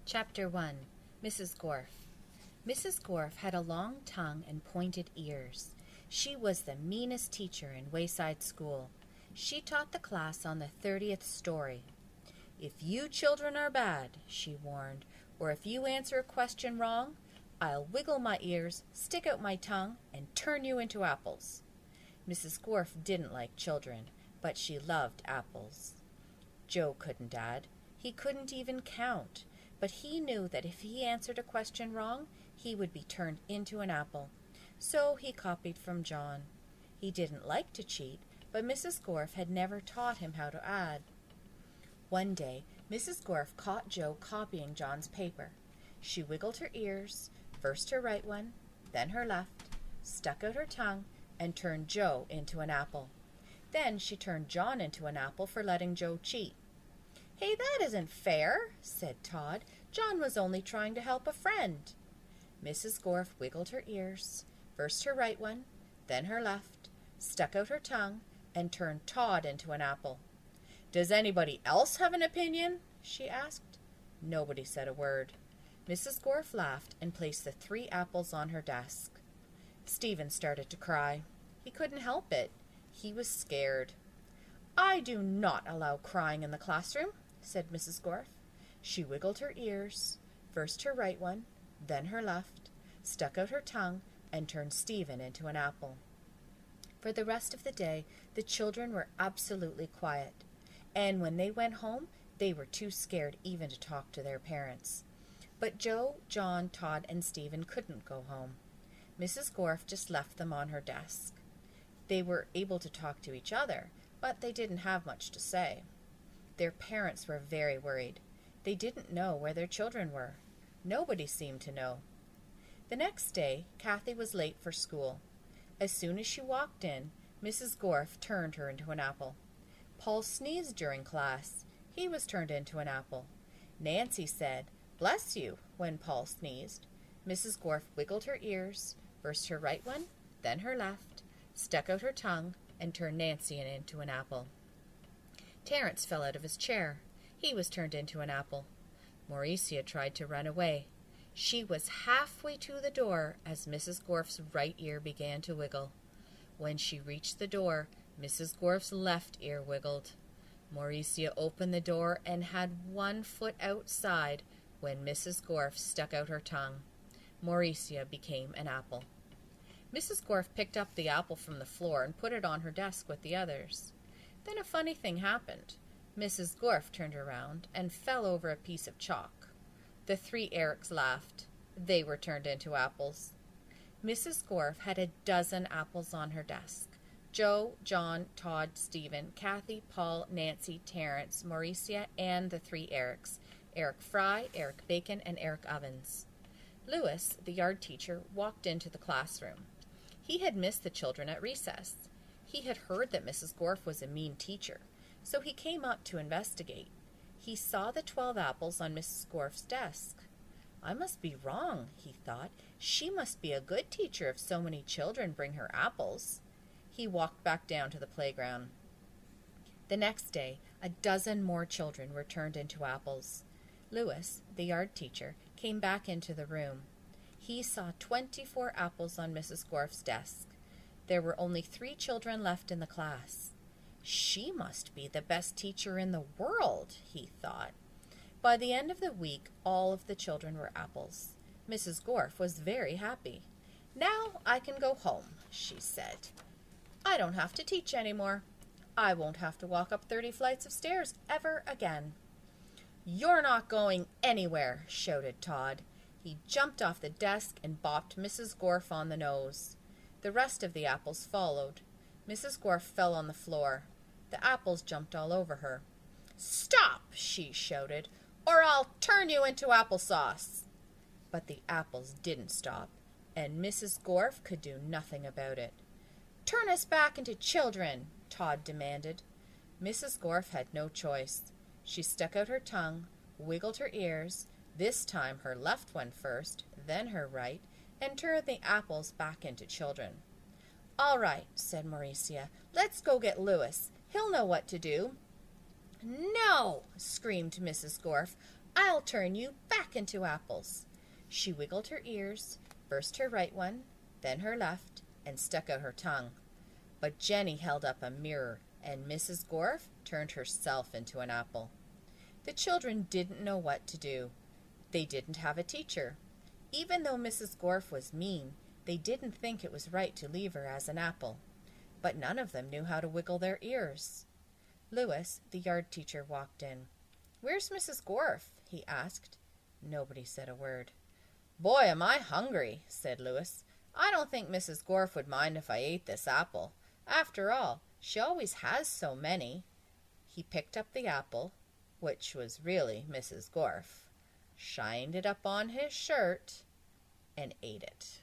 Chapter 1. Mrs. Gorf. Mrs. Gorf had a long tongue and pointed ears. She was the meanest teacher in Wayside School. She taught the class on the 30th story. "If you children are bad," she warned, "or if you answer a question wrong, I'll wiggle my ears, stick out my tongue, and turn you into apples." Mrs. Gorf didn't like children, but she loved apples. Joe couldn't add. He couldn't even count. But he knew that if he answered a question wrong, he would be turned into an apple. So he copied from John. He didn't like to cheat, but Mrs. Gorf had never taught him how to add. One day, Mrs. Gorf caught Joe copying John's paper. She wiggled her ears, first her right one, then her left, stuck out her tongue, and turned Joe into an apple. Then she turned John into an apple for letting Joe cheat. "Hey, that isn't fair," said Todd. "John was only trying to help a friend." Mrs. Gorf wiggled her ears, first her right one, then her left, stuck out her tongue, and turned Todd into an apple. "Does anybody else have an opinion?" she asked. Nobody said a word. Mrs. Gorf laughed and placed the 3 apples on her desk. Stephen started to cry. He couldn't help it. He was scared. "I do not allow crying in the classroom," said Mrs. Gorf. She wiggled her ears, first her right one, then her left, stuck out her tongue, and turned Stephen into an apple. For the rest of the day, the children were absolutely quiet, and when they went home, they were too scared even to talk to their parents. But Joe, John, Todd, and Stephen couldn't go home. Mrs. Gorf just left them on her desk. They were able to talk to each other, but they didn't have much to say. Their parents were very worried. They didn't know where their children were. Nobody seemed to know. The next day, Kathy was late for school. As soon as she walked in, Mrs. Gorf turned her into an apple. Paul sneezed during class. He was turned into an apple. Nancy said, "Bless you," when Paul sneezed. Mrs. Gorf wiggled her ears, first her right one, then her left, stuck out her tongue, and turned Nancy into an apple. Terence fell out of his chair. He was turned into an apple. Mauricia tried to run away. She was halfway to the door as Mrs. Gorf's right ear began to wiggle. When she reached the door, Mrs. Gorf's left ear wiggled. Mauricia opened the door and had one foot outside when Mrs. Gorf stuck out her tongue. Mauricia became an apple. Mrs. Gorf picked up the apple from the floor and put it on her desk with the others. Then a funny thing happened. Mrs. Gorf turned around and fell over a piece of chalk. The 3 Erics laughed. They were turned into apples. Mrs. Gorf had a dozen apples on her desk. Joe, John, Todd, Stephen, Kathy, Paul, Nancy, Terence, Mauricia, and the 3 Erics. Eric Fry, Eric Bacon, and Eric Ovens. Lewis, the yard teacher, walked into the classroom. He had missed the children at recess. He had heard that Mrs. Gorf was a mean teacher, so he came up to investigate. He saw the 12 apples on Mrs. Gorf's desk. "I must be wrong," he thought. "She must be a good teacher if so many children bring her apples." He walked back down to the playground. The next day, a dozen more children were turned into apples. Lewis, the yard teacher, came back into the room. He saw 24 apples on Mrs. Gorf's desk. There were only 3 children left in the class. "She must be the best teacher in the world," he thought. By the end of the week, all of the children were apples. Mrs. Gorf was very happy. "Now I can go home," she said. "I don't have to teach anymore. I won't have to walk up 30 flights of stairs ever again." "You're not going anywhere," shouted Todd. He jumped off the desk and bopped Mrs. Gorf on the nose. The rest of the apples followed. Mrs. Gorf fell on the floor. The apples jumped all over her. "Stop!" she shouted, "or I'll turn you into applesauce." But the apples didn't stop, and Mrs. Gorf could do nothing about it. "Turn us back into children," Todd demanded. Mrs. Gorf had no choice. She stuck out her tongue, wiggled her ears, this time her left one first, then her right, and turned the apples back into children. "All right," said Mauricia. "Let's go get Lewis. He'll know what to do." "No!" screamed Mrs. Gorf. I'll turn you back into apples." She wiggled her ears, first her right one, then her left, and stuck out her tongue. But Jenny held up a mirror, and Mrs. Gorf turned herself into an apple. The children didn't know what to do. They didn't have a teacher. Even though Mrs. Gorf was mean, they didn't think it was right to leave her as an apple. But none of them knew how to wiggle their ears. Louis, the yard teacher, walked in. "Where's Mrs. Gorf?" he asked. Nobody said a word. "Boy, am I hungry," said Louis. "I don't think Mrs. Gorf would mind if I ate this apple. After all, she always has so many." He picked up the apple, which was really Mrs. Gorf, shined it up on his shirt, and ate it.